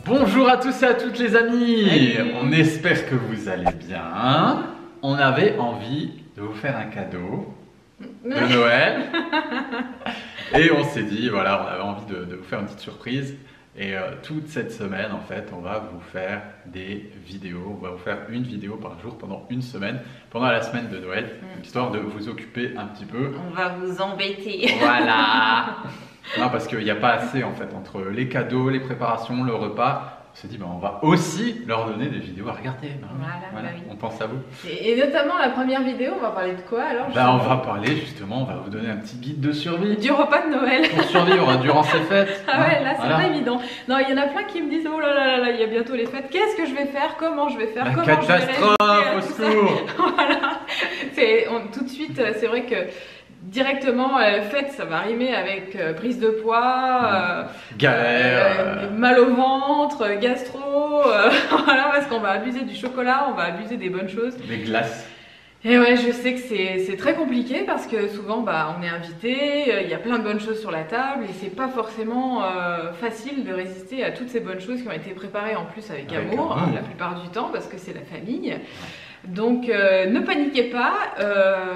Bonjour à tous et à toutes les amis. Salut. On espère que vous allez bien. On avait envie de vous faire un cadeau de Noël. Et on s'est dit, voilà, on avait envie de vous faire une petite surprise. Et toute cette semaine, en fait, on va vous faire des vidéos. On va vous faire une vidéo par jour pendant une semaine, pendant la semaine de Noël, histoire de vous occuper un petit peu. On va vous embêter. Voilà. Non, parce qu'il n'y a pas assez, en fait, entre les cadeaux, les préparations, le repas. On s'est dit, on va aussi leur donner des vidéos à regarder. Voilà. Bah oui. On pense à vous. Et notamment la première vidéo, on va parler de quoi alors? On va parler justement, on va vous donner un petit guide de survie. Du repas de Noël. Pour survivre durant ces fêtes. Ah ouais, là c'est Voilà. pas évident. Non, il y en a plein qui me disent, oh là, il y a bientôt les fêtes. Qu'est-ce que je vais faire? Comment je vais faire? La Comment catastrophe, au je vais secours. Voilà. Tout de suite, c'est vrai que directement, fête, ça va rimer avec prise de poids, Galère. mal au ventre, gastro, voilà, parce qu'on va abuser du chocolat, on va abuser des bonnes choses. Des glaces. Et ouais, je sais que c'est très compliqué parce que souvent on est invité, il y a plein de bonnes choses sur la table et c'est pas forcément facile de résister à toutes ces bonnes choses qui ont été préparées en plus avec amour, la plupart du temps parce que c'est la famille. Donc ne paniquez pas,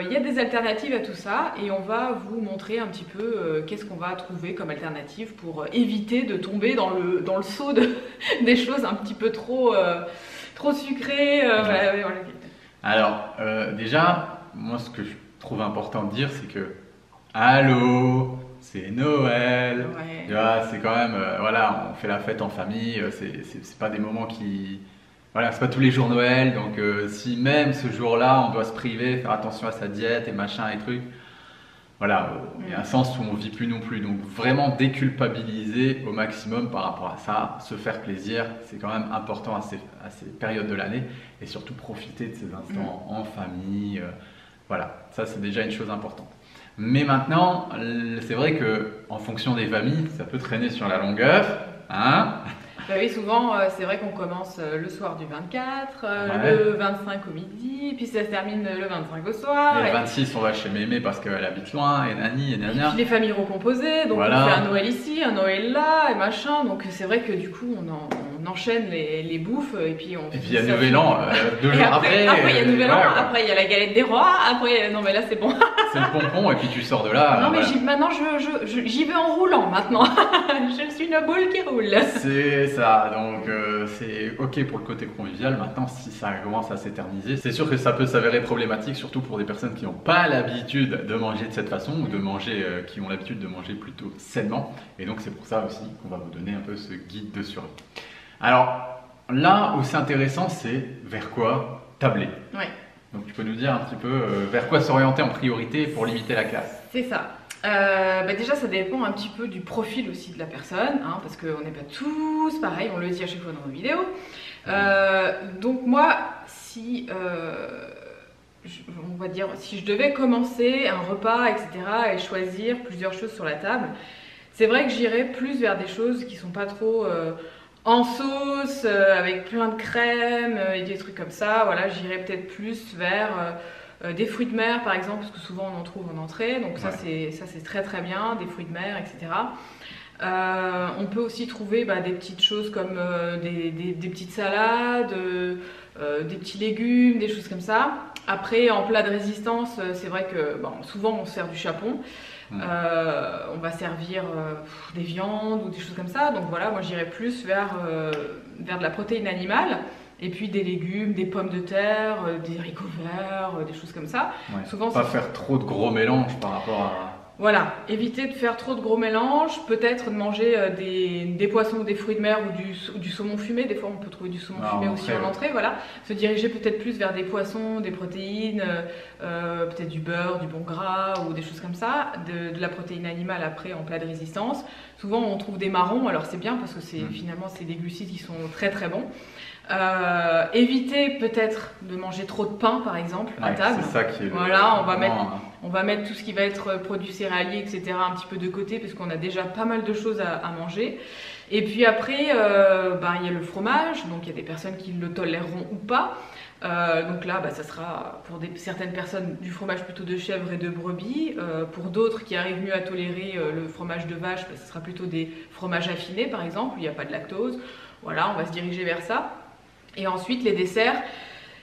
il y a des alternatives à tout ça et on va vous montrer un petit peu qu'est-ce qu'on va trouver comme alternative pour éviter de tomber dans le seau des choses un petit peu trop sucrées. Voilà. Alors, déjà, moi ce que je trouve important de dire, c'est que allô, c'est Noël. Ouais. Tu vois, c'est quand même, voilà, on fait la fête en famille, c'est pas des moments qui. Voilà, c'est pas tous les jours Noël, donc si même ce jour-là on doit se priver, faire attention à sa diète et machin et trucs, voilà, il y a un sens où on vit plus non plus. Donc vraiment déculpabiliser au maximum par rapport à ça, se faire plaisir, c'est quand même important à ces périodes de l'année et surtout profiter de ces instants en famille. Voilà, ça c'est déjà une chose importante. Mais maintenant, c'est vrai que en fonction des familles, ça peut traîner sur la longueur, hein. Bah oui, souvent, c'est vrai qu'on commence le soir du 24, Ouais. le 25 au midi, puis ça se termine le 25 au soir. Et le Et 26, on va chez Mémé parce qu'elle habite loin, et nani, et puis nania. les familles recomposées, donc Voilà. on fait un Noël ici, un Noël là, et machin. Donc c'est vrai que du coup, on enchaîne les bouffes, et puis on. Et puis il y a Nouvel An, 2 jours après. Après, il y a Nouvel An, voilà, quoi. après il y a la galette des rois, après, non mais là c'est bon. C'est le pompon, et puis tu sors de là. Non mais voilà. maintenant j'y vais en roulant maintenant. Je suis une boule qui roule. C'est ça, donc c'est ok pour le côté convivial. Maintenant, si ça commence à s'éterniser, c'est sûr que ça peut s'avérer problématique, surtout pour des personnes qui n'ont pas l'habitude de manger de cette façon ou de manger, qui ont l'habitude de manger plutôt sainement. Et donc, c'est pour ça aussi qu'on va vous donner un peu ce guide de survie. Alors, là où c'est intéressant, c'est vers quoi tabler. Ouais. Donc, tu peux nous dire un petit peu vers quoi s'orienter en priorité pour limiter la casse. C'est ça. Déjà, ça dépend un petit peu du profil aussi de la personne, hein, parce qu'on n'est pas tous pareils, on le dit à chaque fois dans nos vidéos. Donc moi, si on va dire, si je devais commencer un repas, etc., et choisir plusieurs choses sur la table, c'est vrai que j'irais plus vers des choses qui sont pas trop en sauce, avec plein de crème et des trucs comme ça. Voilà, j'irais peut-être plus vers des fruits de mer par exemple, parce que souvent on en trouve en entrée, donc ça c'est très très bien, des fruits de mer, etc. On peut aussi trouver des petites choses comme des petites salades, des petits légumes, des choses comme ça. Après, en plat de résistance, c'est vrai que souvent on sert du chapon. On va servir des viandes ou des choses comme ça. Donc voilà, moi j'irais plus vers de la protéine animale. Et puis des légumes, des pommes de terre, des haricots verts, des choses comme ça. Ouais. Souvent, Pas faire trop de gros mélanges par rapport à. Voilà, éviter de faire trop de gros mélanges, peut-être de manger des poissons ou des fruits de mer ou du saumon fumé. Des fois, on peut trouver du saumon fumé aussi en entrée. Voilà, se diriger peut-être plus vers des poissons, des protéines, peut-être du beurre, du bon gras ou des choses comme ça. De la protéine animale après en plat de résistance. Souvent, on trouve des marrons. Alors c'est bien parce que finalement, c'est des glucides qui sont très très bons. Éviter peut-être de manger trop de pain par exemple à table. C'est ça qui est voilà, on va mettre tout ce qui va être produits céréaliers, etc. un petit peu de côté parce qu'on a déjà pas mal de choses à manger. Et puis après, il y a le fromage, donc il y a des personnes qui le toléreront ou pas. Donc là, ça sera pour certaines personnes du fromage plutôt de chèvre et de brebis. Pour d'autres qui arrivent mieux à tolérer le fromage de vache, ce sera plutôt des fromages affinés par exemple, où il n'y a pas de lactose. Voilà, on va se diriger vers ça. Et ensuite, les desserts.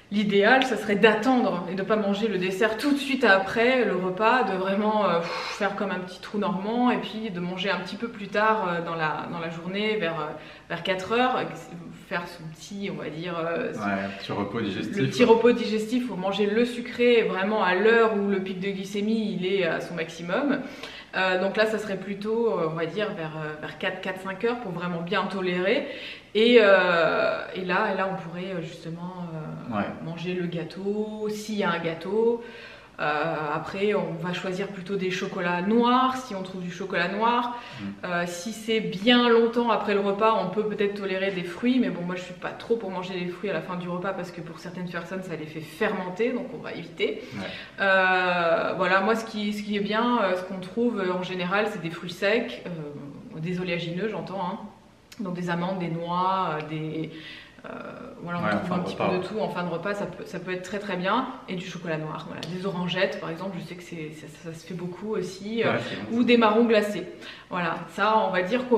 L'idéal, ça serait d'attendre et de ne pas manger le dessert tout de suite après le repas, de vraiment faire comme un petit trou normand et puis de manger un petit peu plus tard dans la journée, vers 4 heures, faire son petit, on va dire, petit repos digestif. Le petit repos digestif pour manger le sucré vraiment à l'heure où le pic de glycémie il est à son maximum. Donc là, ça serait plutôt, on va dire, vers 4-5 heures pour vraiment bien tolérer. Et là, on pourrait justement manger le gâteau, s'il y a un gâteau. Après, on va choisir plutôt des chocolats noirs, si on trouve du chocolat noir. Si c'est bien longtemps après le repas, on peut peut-être tolérer des fruits. Mais bon, moi, je suis pas trop pour manger les fruits à la fin du repas parce que pour certaines personnes, ça les fait fermenter, donc on va éviter. Voilà, moi, ce qui est bien, ce qu'on trouve en général, c'est des fruits secs, des oléagineux, j'entends, hein. Donc des amandes, des noix, voilà, on trouve un petit peu de tout en fin de repas, ça peut être très très bien. Et du chocolat noir, voilà. Des orangettes par exemple, je sais que ça se fait beaucoup aussi, ou des marrons glacés. Voilà, ça on va dire que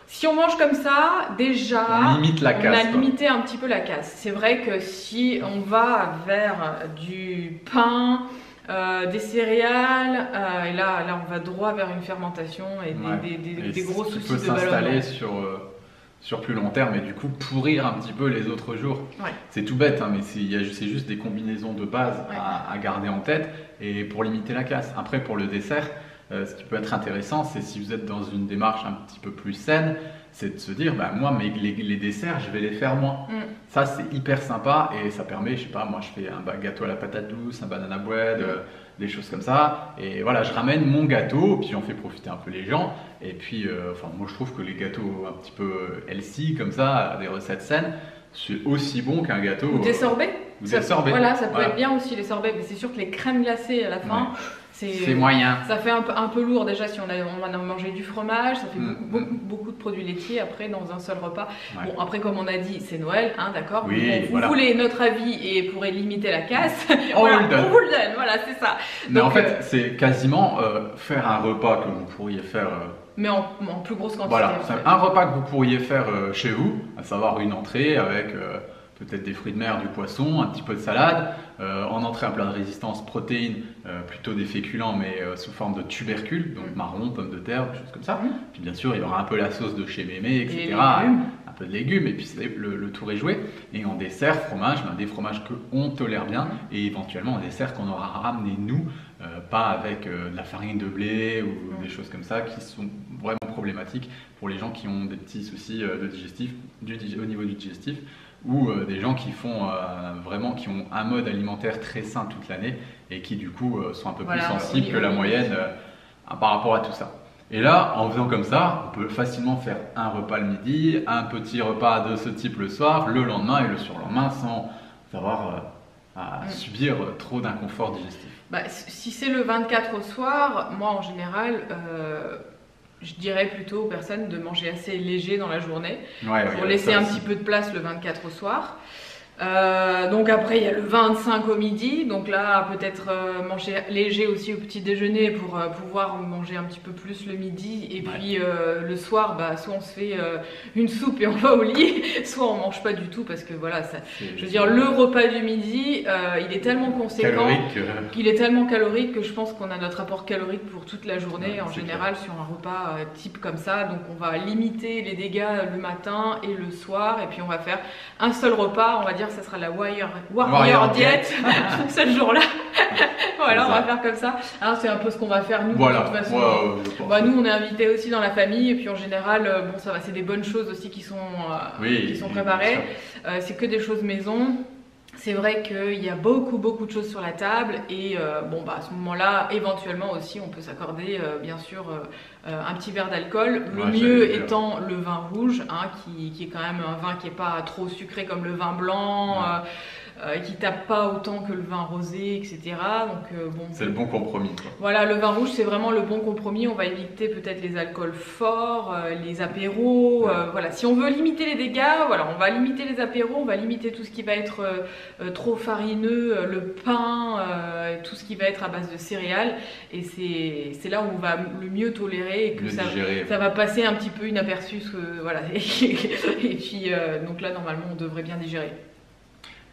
si on mange comme ça, déjà on limite la casse, on a limité un petit peu la casse. C'est vrai que si on va vers du pain, des céréales, et là on va droit vers une fermentation et des gros soucis de ballonnement. Ça peut s'installer sur plus long terme et du coup pourrir un petit peu les autres jours. C'est tout bête, hein, mais c'est juste des combinaisons de base à garder en tête et pour limiter la casse. Après, pour le dessert, ce qui peut être intéressant, c'est si vous êtes dans une démarche un petit peu plus saine, c'est de se dire, moi, les desserts, je vais les faire moins. Ça, c'est hyper sympa et ça permet, je sais pas, moi, je fais un gâteau à la patate douce, un banana bread, des choses comme ça. Et voilà, je ramène mon gâteau, puis j'en fais profiter un peu les gens. Et puis, moi, je trouve que les gâteaux un petit peu healthy, comme ça, des recettes saines, c'est aussi bon qu'un gâteau. Ou des sorbets. Voilà, ça peut être bien aussi, les sorbets. Mais c'est sûr que les crèmes glacées à la fin. C'est moyen. Ça fait un peu lourd déjà si on a mangé du fromage, ça fait beaucoup de produits laitiers après dans un seul repas. Bon, après comme on a dit, c'est Noël, hein, d'accord. Vous voulez notre avis et pourrez limiter la casse, on vous le donne, voilà, c'est ça. Mais donc, en fait, c'est quasiment faire un repas que vous pourriez faire. Mais en plus grosse quantité. Voilà, un repas que vous pourriez faire chez vous, à savoir une entrée avec peut-être des fruits de mer, du poisson, un petit peu de salade. En entrée, un plat de résistance protéines, plutôt des féculents, mais sous forme de tubercules, donc marron, pommes de terre, des choses comme ça. Puis bien sûr, il y aura un peu la sauce de chez Mémé, etc. Un peu de légumes, et puis le tour est joué. Et en dessert, fromage, des fromages qu'on tolère bien, et éventuellement en dessert qu'on aura ramené nous, pas avec de la farine de blé ou des choses comme ça qui sont vraiment problématiques pour les gens qui ont des petits soucis au niveau du digestif. Ou des gens qui font qui ont un mode alimentaire très sain toute l'année et qui du coup sont un peu plus sensibles que la moyenne par rapport à tout ça. Et là, en faisant comme ça, on peut facilement faire un repas le midi, un petit repas de ce type le soir, le lendemain et le surlendemain sans avoir à subir trop d'inconfort digestif. Si c'est le 24 au soir, moi en général, je dirais plutôt aux personnes de manger assez léger dans la journée pour laisser un petit peu de place le 24 au soir. Donc après il y a le 25 au midi, donc là peut-être manger léger aussi au petit déjeuner pour pouvoir manger un petit peu plus le midi et puis le soir soit on se fait une soupe et on va au lit, soit on mange pas du tout parce que voilà je veux dire le repas du midi il est tellement conséquent qu'il est tellement calorique que je pense qu'on a notre apport calorique pour toute la journée en général sur un repas type comme ça, donc on va limiter les dégâts le matin et le soir et puis on va faire un seul repas, on va dire ça sera la Warrior Diet ce jour-là. Voilà, on va faire comme ça. Alors, c'est un peu ce qu'on va faire nous de toute façon. Nous, on est invités aussi dans la famille et puis en général, ça va, c'est des bonnes choses aussi qui sont préparées. C'est que des choses maison. C'est vrai qu'il y a beaucoup de choses sur la table et à ce moment-là, éventuellement aussi, on peut s'accorder bien sûr un petit verre d'alcool. Le Ouais, mieux j'allais dire. étant le vin rouge, hein, qui est quand même un vin qui n'est pas trop sucré comme le vin blanc, qui tape pas autant que le vin rosé, etc. Donc bon. C'est le bon compromis, quoi. Voilà, le vin rouge, c'est vraiment le bon compromis. On va éviter peut-être les alcools forts, les apéros. Voilà, si on veut limiter les dégâts, voilà, on va limiter les apéros, on va limiter tout ce qui va être trop farineux, le pain, tout ce qui va être à base de céréales. Et c'est là où on va le mieux tolérer et que Mieux digérer. ça va passer un petit peu inaperçu. Voilà. Et puis, donc là, normalement, on devrait bien digérer.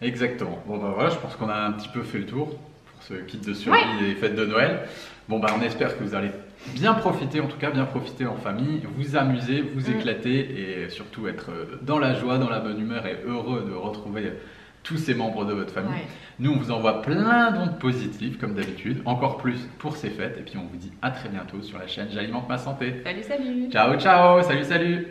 Exactement. Bon bah voilà, je pense qu'on a un petit peu fait le tour pour ce kit de survie des fêtes de Noël. Bon bah on espère que vous allez bien profiter, en tout cas bien profiter en famille, vous amuser, vous éclater et surtout être dans la joie, dans la bonne humeur et heureux de retrouver tous ces membres de votre famille. Ouais. Nous on vous envoie plein d'ondes positives comme d'habitude, encore plus pour ces fêtes et puis on vous dit à très bientôt sur la chaîne J'alimente ma santé. Salut, salut! Ciao ciao, salut salut.